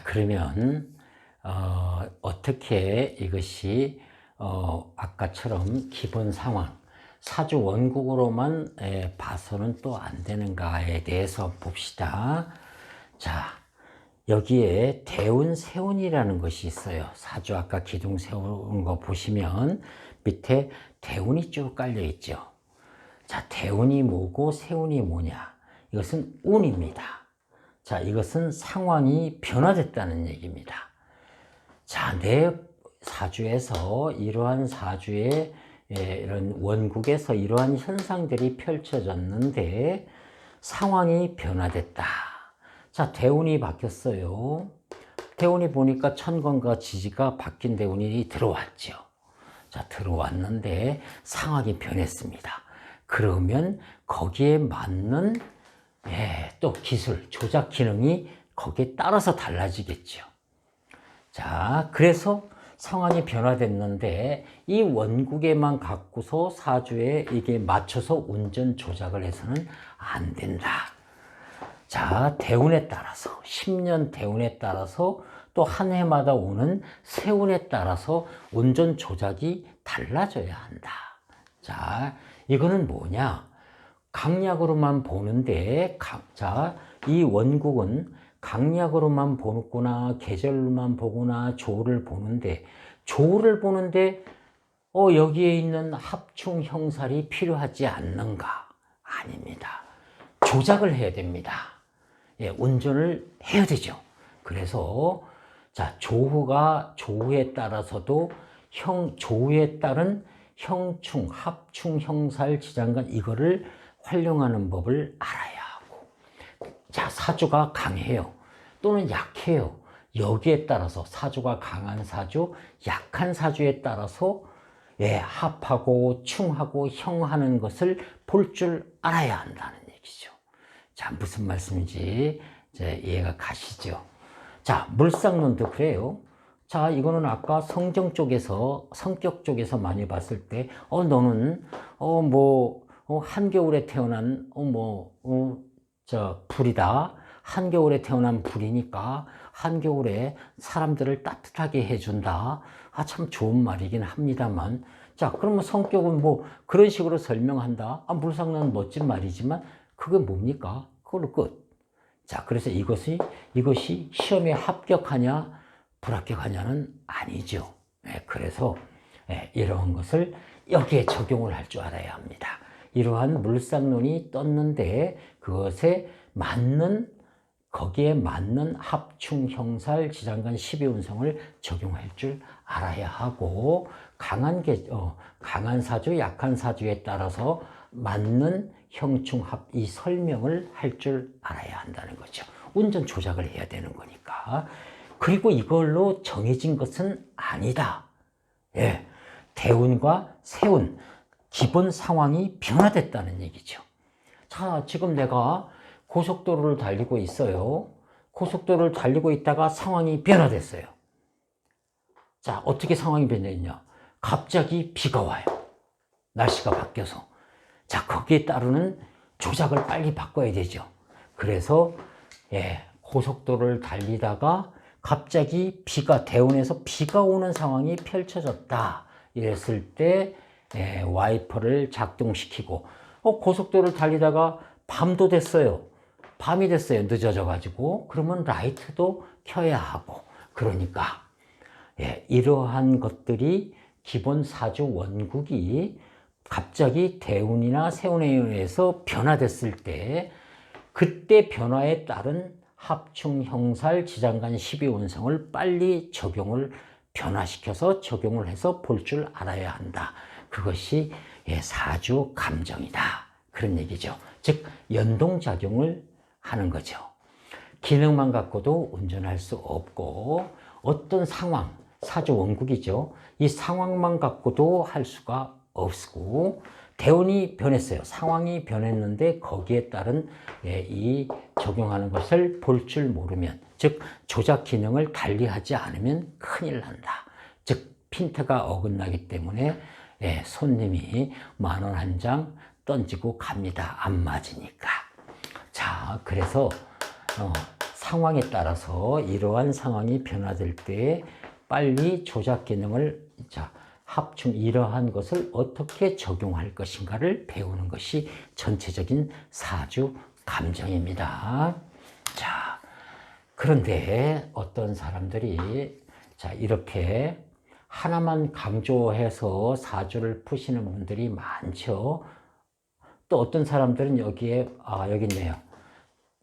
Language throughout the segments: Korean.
그러면 어떻게 이것이 아까처럼 기본 상황 사주 원국으로만 봐서는 또 안 되는가에 대해서 봅시다. 자, 여기에 대운 세운이라는 것이 있어요. 사주 아까 기둥 세운 거 보시면 밑에 대운이 쭉 깔려 있죠. 자, 대운이 뭐고 세운이 뭐냐? 이것은 운입니다. 자, 이것은 상황이 변화됐다는 얘기입니다. 자, 내 사주에서 이러한 사주의 이런 원국에서 이러한 현상들이 펼쳐졌는데 상황이 변화됐다. 자, 대운이 바뀌었어요. 대운이 보니까 천간과 지지가 바뀐 대운이 들어왔죠. 자, 들어왔는데 상황이 변했습니다. 그러면 거기에 맞는 또 기술, 조작 기능이 거기에 따라서 달라지겠죠. 자, 그래서 상황이 변화됐는데 이 원국에만 갖고서 사주에 이게 맞춰서 운전 조작을 해서는 안 된다. 자, 대운에 따라서 10년 대운에 따라서 또 한 해마다 오는 세운에 따라서 운전 조작이 달라져야 한다. 자, 이거는 뭐냐? 강약으로만 보는데 자, 이 원국은 강약으로만 보거나 계절로만 보거나 조를 보는데 여기에 있는 합충 형살이 필요하지 않는가? 아닙니다. 조작을 해야 됩니다. 운전을 해야 되죠. 그래서 자, 조후에 따라서도 조후에 따른 형충, 합충, 형살, 지장간 이거를 활용하는 법을 알아야 하고, 자, 사주가 강해요 또는 약해요. 여기에 따라서 사주가 강한 사주, 약한 사주에 따라서 합하고 충하고 형하는 것을 볼 줄 알아야 한다는 얘기죠. 자, 무슨 말씀인지 이제 이해가 가시죠? 자, 물상론도 그래요. 자, 이거는 아까 성격 쪽에서 많이 봤을 때, 너는, 한겨울에 태어난, 불이다. 한겨울에 태어난 불이니까, 한겨울에 사람들을 따뜻하게 해준다. 참 좋은 말이긴 합니다만. 자, 그러면 성격은 그런 식으로 설명한다. 물상론은 멋진 말이지만, 그게 뭡니까? 그걸로 끝. 자, 그래서 이것이 시험에 합격하냐, 불합격하냐는 아니죠. 그래서 이러한 것을 여기에 적용을 할 줄 알아야 합니다. 이러한 물상론이 떴는데 거기에 맞는 합충, 형살, 지장간, 12운성을 적용할 줄 알아야 하고, 강한 사주, 약한 사주에 따라서 맞는 형충합 이 설명을 할 줄 알아야 한다는 거죠. 운전 조작을 해야 되는 거니까. 그리고 이걸로 정해진 것은 아니다. 대운과 세운 기본 상황이 변화됐다는 얘기죠. 자, 지금 내가 고속도로를 달리고 있어요. 고속도로를 달리고 있다가 상황이 변화됐어요. 자, 어떻게 상황이 변했냐? 갑자기 비가 와요. 날씨가 바뀌어서. 자, 거기에 따르는 조작을 빨리 바꿔야 되죠. 그래서 고속도로를 달리다가 갑자기 대운에서 비가 오는 상황이 펼쳐졌다. 이랬을 때 와이퍼를 작동시키고, 고속도로를 달리다가 밤이 됐어요. 늦어져 가지고. 그러면 라이트도 켜야 하고. 그러니까 이러한 것들이 기본 사주 원국이 갑자기 대운이나 세운에 의해서 변화됐을 때 그때 변화에 따른 합충, 형살, 지장간, 12운성을 빨리 변화시켜서 적용을 해서 볼 줄 알아야 한다. 그것이 사주 감정이다. 그런 얘기죠. 즉 연동작용을 하는 거죠. 기능만 갖고도 운전할 수 없고 어떤 상황, 사주 원국이죠. 이 상황만 갖고도 할 수가 없고 대운이 변했어요. 상황이 변했는데 거기에 따른 이 적용하는 것을 볼 줄 모르면, 즉 조작 기능을 달리하지 않으면 큰일 난다. 즉 핀트가 어긋나기 때문에 손님이 10,000원 한 장 던지고 갑니다. 안 맞으니까. 자, 그래서 상황에 따라서 이러한 상황이 변화될 때 빨리 조작 기능을 합충 이러한 것을 어떻게 적용할 것인가를 배우는 것이 전체적인 사주 감정입니다. 자, 그런데 어떤 사람들이 이렇게 하나만 강조해서 사주를 푸시는 분들이 많죠. 또 어떤 사람들은 여기에 여기 있네요.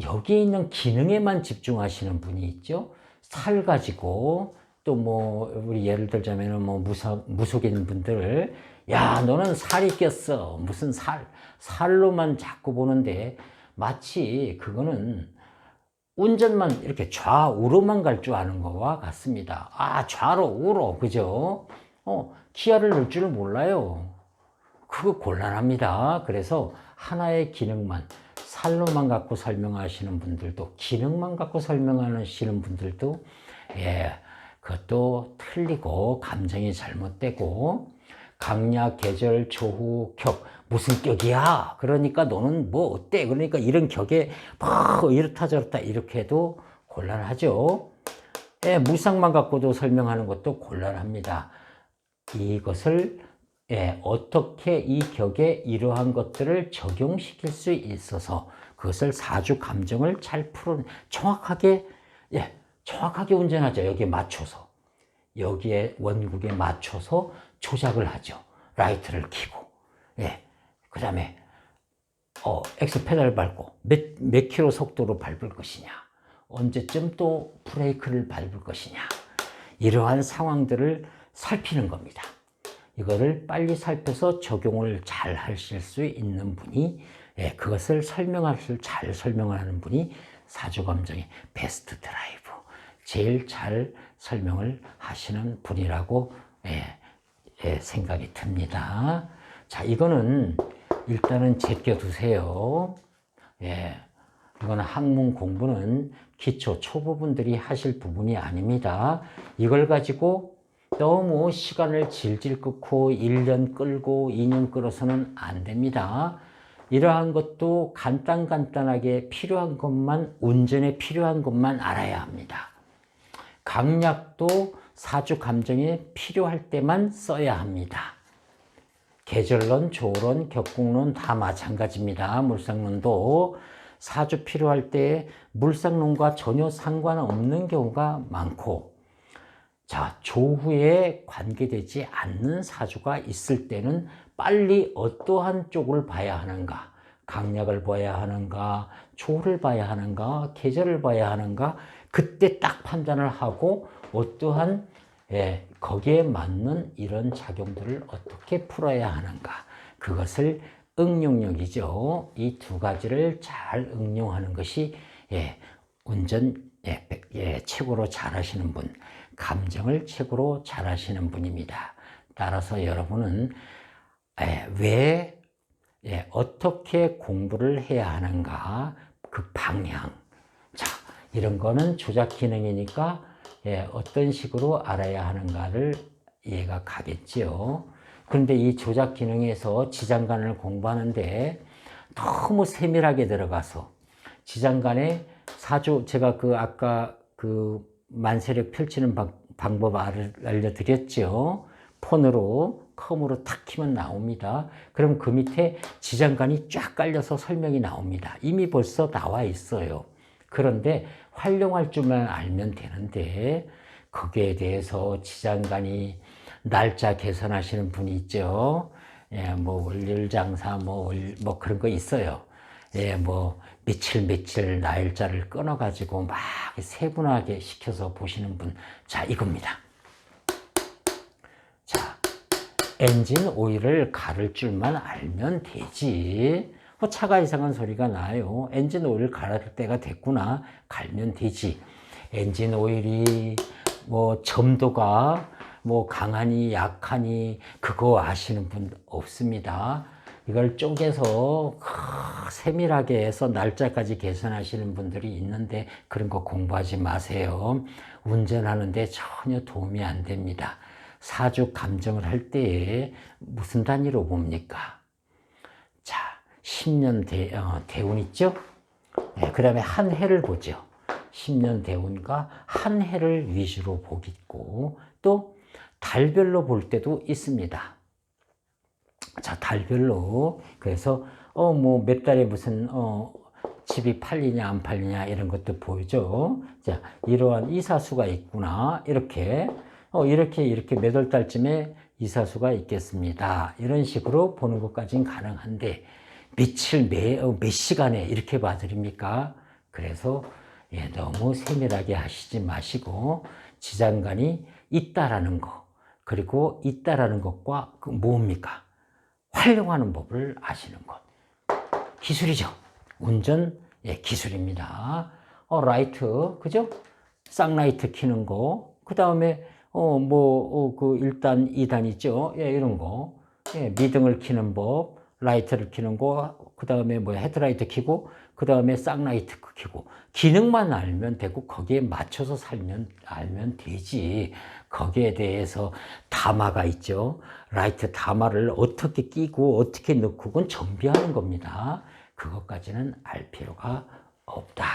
여기 있는 기능에만 집중하시는 분이 있죠. 살 가지고 또 뭐 우리 예를 들자면은 뭐 무속인 분들, 야 너는 살이 꼈어, 무슨 살로만 자꾸 보는데 마치 그거는 운전만 이렇게 좌우로만 갈 줄 아는 거와 같습니다. 좌로 우로, 그죠? 기아를 넣을 줄은 몰라요. 그거 곤란합니다. 그래서 하나의 기능만, 살로만 갖고 설명하시는 분들도, 기능만 갖고 설명하시는 분들도, 그것도 틀리고, 감정이 잘못되고, 강약, 계절, 조후, 격, 무슨 격이야? 그러니까 너는 뭐 어때? 그러니까 이런 격에 뭐 이렇다 저렇다 이렇게 해도 곤란하죠. 물상만 갖고도 설명하는 것도 gon란합니다. 이것을 어떻게 이 격에 이러한 것들을 적용시킬 수 있어서 그것을 사주 감정을 잘 정확하게 운전하죠. 여기에 맞춰서, 여기에 원국에 맞춰서 조작을 하죠. 라이트를 켜고, 그 다음에 엑스 페달 밟고 몇 킬로 속도로 밟을 것이냐, 언제쯤 또 브레이크를 밟을 것이냐, 이러한 상황들을 살피는 겁니다. 이거를 빨리 살펴서 적용을 잘 하실 수 있는 분이, 그것을 잘 설명하는 분이 사주감정의 베스트 드라이브, 제일 잘 설명을 하시는 분이라고 생각이 듭니다. 자, 이거는 일단은 제껴두세요. 이거는 학문 공부는 기초 초보분들이 하실 부분이 아닙니다. 이걸 가지고 너무 시간을 질질 끌고 1년 끌고 2년 끌어서는 안 됩니다. 이러한 것도 간단하게 필요한 것만, 운전에 필요한 것만 알아야 합니다. 강약도 사주 감정에 필요할 때만 써야 합니다. 계절론, 조론, 격국론 다 마찬가지입니다. 물상론도 사주 필요할 때 물상론과 전혀 상관없는 경우가 많고, 조후에 관계되지 않는 사주가 있을 때는 빨리 어떠한 쪽을 봐야 하는가, 강약을 봐야 하는가, 조를 봐야 하는가, 계절을 봐야 하는가, 그때 딱 판단을 하고 어떠한 거기에 맞는 이런 작용들을 어떻게 풀어야 하는가, 그것을 응용력이죠. 이 두 가지를 잘 응용하는 것이 운전 최고로 잘하시는 분, 감정을 최고로 잘하시는 분입니다. 따라서 여러분은 왜 어떻게 공부를 해야 하는가, 그 방향, 이런 거는 조작 기능이니까 어떤 식으로 알아야 하는가를 이해가 가겠지요. 그런데 이 조작 기능에서 지장간을 공부하는데 너무 세밀하게 들어가서 지장간의 사주, 제가 아까 만세력 펼치는 방법 알려드렸죠. 폰으로 컴으로 탁 키면 나옵니다. 그럼 그 밑에 지장간이 쫙 깔려서 설명이 나옵니다. 이미 벌써 나와 있어요. 그런데 활용할 줄만 알면 되는데, 거기에 대해서 지장간이 날짜 계산하시는 분이 있죠. 뭐 월일장사 뭐 그런 거 있어요. 뭐 며칠 날짜를 끊어가지고 막 세분하게 시켜서 보시는 분. 이겁니다. 엔진 오일을 가를 줄만 알면 되지. 차가 이상한 소리가 나요. 엔진 오일을 갈을 때가 됐구나, 갈면 되지. 엔진 오일이 뭐 점도가 뭐 강하니 약하니 그거 아시는 분 없습니다. 이걸 쪼개서 세밀하게 해서 날짜까지 계산하시는 분들이 있는데 그런 거 공부하지 마세요. 운전하는데 전혀 도움이 안 됩니다. 사주 감정을 할 때에 무슨 단위로 봅니까? 10년 대운 있죠? 그 다음에 한 해를 보죠. 10년 대운과 한 해를 위주로 보겠고, 또 달별로 볼 때도 있습니다. 자, 달별로. 그래서 뭐 몇 달에 무슨 집이 팔리냐 안 팔리냐 이런 것도 보이죠. 자, 이러한 이사수가 있구나. 이렇게 이렇게 몇 월 달쯤에 이사수가 있겠습니다. 이런 식으로 보는 것까지는 가능한데, 며칠 몇 시간에 이렇게 봐드립니까? 그래서 너무 세밀하게 하시지 마시고, 지장간이 있다라는 거, 그리고 있다라는 것과 뭡니까? 활용하는 법을 아시는 것. 기술이죠. 운전 기술입니다. 라이트, 그죠? 쌍라이트 켜는 거. 그 다음에 그 1단, 2단 있죠? 이런 거. 미등을 켜는 법, 라이트를 켜는 거, 그 다음에 헤드라이트 켜고, 그 다음에 쌍라이트 켜고. 기능만 알면 되고, 거기에 맞춰서 알면 되지. 거기에 대해서 담화가 있죠. 라이트 담화를 어떻게 끼고, 어떻게 넣고, 그건 정비하는 겁니다. 그것까지는 알 필요가 없다.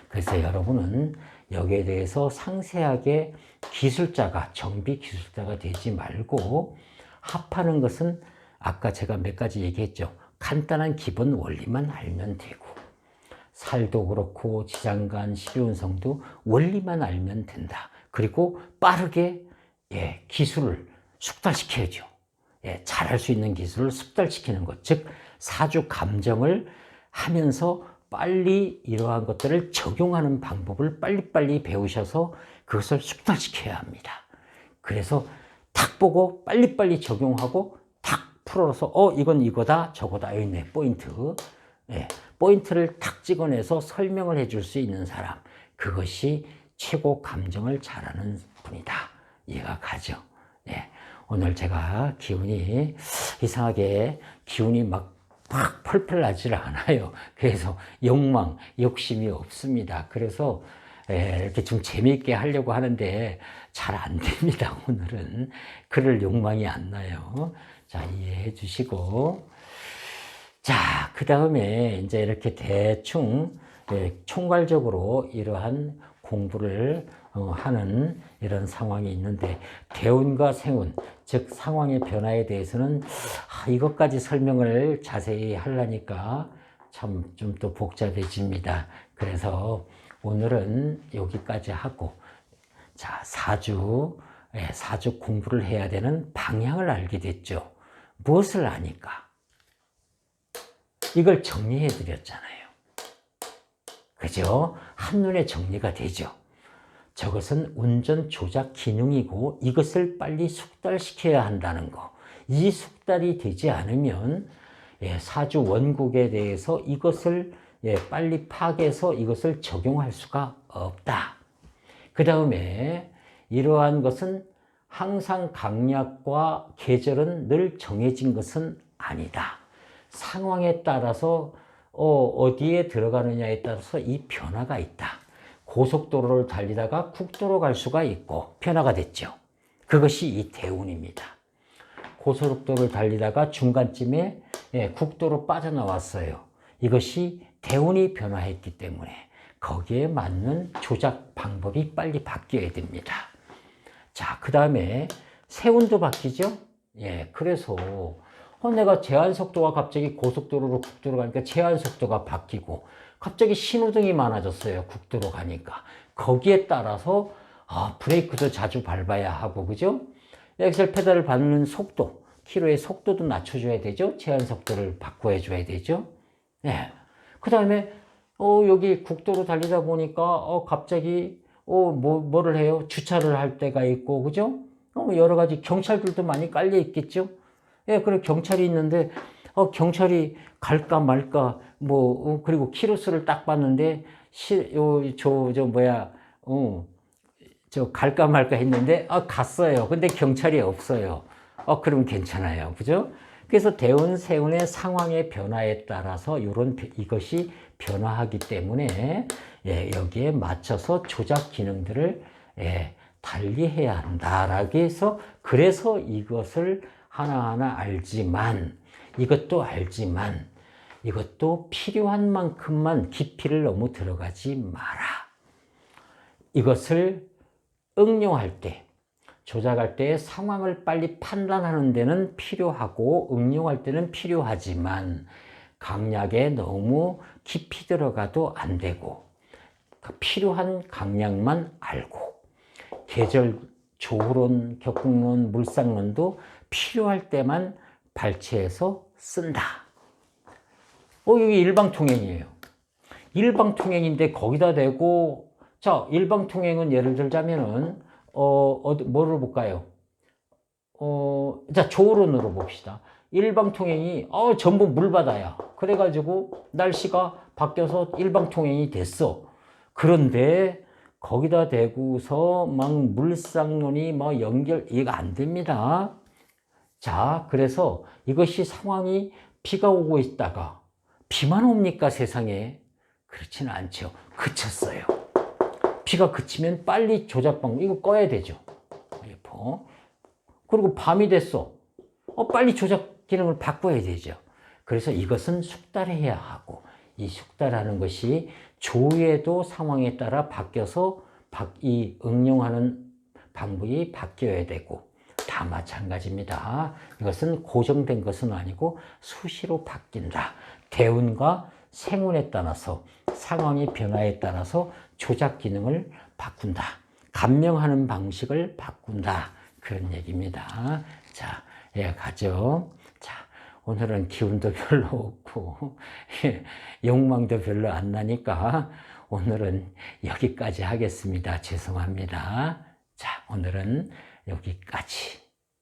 그래서 여러분은 여기에 대해서 상세하게 정비 기술자가 되지 말고, 합하는 것은 아까 제가 몇 가지 얘기했죠. 간단한 기본 원리만 알면 되고, 살도 그렇고 지장간, 시운성도 원리만 알면 된다. 그리고 빠르게 기술을 숙달시켜야죠. 잘할 수 있는 기술을 숙달시키는 것, 즉 사주 감정을 하면서 빨리 이러한 것들을 적용하는 방법을 빨리빨리 배우셔서 그것을 숙달시켜야 합니다. 그래서 탁 보고 빨리빨리 적용하고 탁 풀어서 이건 이거다 저거다, 여기 있네 포인트. 포인트를 탁 찍어내서 설명을 해줄 수 있는 사람, 그것이 최고 감정을 잘하는 분이다. 이해가 가죠? 오늘 제가 기운이 이상하게 막 펄펄 나질 않아요. 그래서 욕심이 없습니다. 그래서 이렇게 좀 재미있게 하려고 하는데 잘 안 됩니다. 오늘은 그럴 욕망이 안 나요. 자, 이해해 주시고, 자, 그 다음에 이제 이렇게 대충 총괄적으로 이러한 공부를 하는 이런 상황이 있는데, 대운과 생운, 즉 상황의 변화에 대해서는 이것까지 설명을 자세히 하려니까 참 좀 또 복잡해집니다. 그래서 오늘은 여기까지 하고, 자, 사주 공부를 해야 되는 방향을 알게 됐죠. 무엇을 아니까? 이걸 정리해 드렸잖아요. 그죠? 한눈에 정리가 되죠. 저것은 운전 조작 기능이고, 이것을 빨리 숙달시켜야 한다는 거. 이 숙달이 되지 않으면 사주 원국에 대해서 이것을 빨리 파악해서 이것을 적용할 수가 없다. 그 다음에 이러한 것은 항상 강약과 계절은 늘 정해진 것은 아니다. 상황에 따라서 어디에 들어가느냐에 따라서 이 변화가 있다. 고속도로를 달리다가 국도로 갈 수가 있고 변화가 됐죠. 그것이 이 대운입니다. 고속도로를 달리다가 중간쯤에 국도로 빠져나왔어요. 이것이 대운이 변화했기 때문에 거기에 맞는 조작 방법이 빨리 바뀌어야 됩니다. 자, 그 다음에 세운도 바뀌죠. 그래서 내가 제한 속도가 갑자기 고속도로로 국도로 가니까 제한 속도가 바뀌고, 갑자기 신호등이 많아졌어요. 국도로 가니까. 거기에 따라서 브레이크도 자주 밟아야 하고, 그죠? 엑셀 페달을 밟는 속도, 키로의 속도도 낮춰줘야 되죠. 제한 속도를 바꿔줘야 되죠. 그 다음에 여기 국도로 달리다 보니까 갑자기 뭐를 해요? 주차를 할 때가 있고, 그죠? 여러 가지 경찰들도 많이 깔려 있겠죠. 그래, 경찰이 있는데 경찰이 갈까 말까, 그리고 키로수를 딱 봤는데 갈까 말까 했는데 갔어요. 근데 경찰이 없어요. 그럼 괜찮아요. 그죠? 그래서 대운, 세운의 상황의 변화에 따라서 이것이 변화하기 때문에 여기에 맞춰서 조작 기능들을 달리해야 한다라고 해서, 그래서 이것을 하나하나 알지만, 이것도 필요한 만큼만 깊이를 너무 들어가지 마라. 이것을 응용할 때, 조작할 때 상황을 빨리 판단하는 데는 필요하고 응용할 때는 필요하지만 강약에 너무 깊이 들어가도 안 되고 필요한 강약만 알고 계절 조후론, 격국론, 물상론도 필요할 때만 발췌해서 쓴다. 여기 일방통행이에요. 일방통행인데 거기다 대고 자, 일방통행은 예를 들자면은 뭐를 볼까요? 자, 조론으로 봅시다. 일방통행이 전부 물바다야. 그래가지고 날씨가 바뀌어서 일방통행이 됐어. 그런데 거기다 대고서 막 물상론이 뭐 연결 이거 안 됩니다. 자, 그래서 이것이 상황이 비가 오고 있다가 비만 옵니까 세상에? 그렇지는 않죠. 그쳤어요. 비가 그치면 빨리 조작 방법 이거 꺼야 되죠. 그리고 밤이 됐어. 빨리 조작 기능을 바꿔야 되죠. 그래서 이것은 숙달해야 하고 이 숙달하는 것이 조에도 상황에 따라 바뀌어서 이 응용하는 방법이 바뀌어야 되고 다 마찬가지입니다. 이것은 고정된 것은 아니고 수시로 바뀐다. 대운과 생운에 따라서 상황의 변화에 따라서 조작 기능을 바꾼다. 감명하는 방식을 바꾼다. 그런 얘기입니다. 자, 가죠. 자, 오늘은 기운도 별로 없고 욕망도 별로 안 나니까 오늘은 여기까지 하겠습니다. 죄송합니다. 자, 오늘은 여기까지.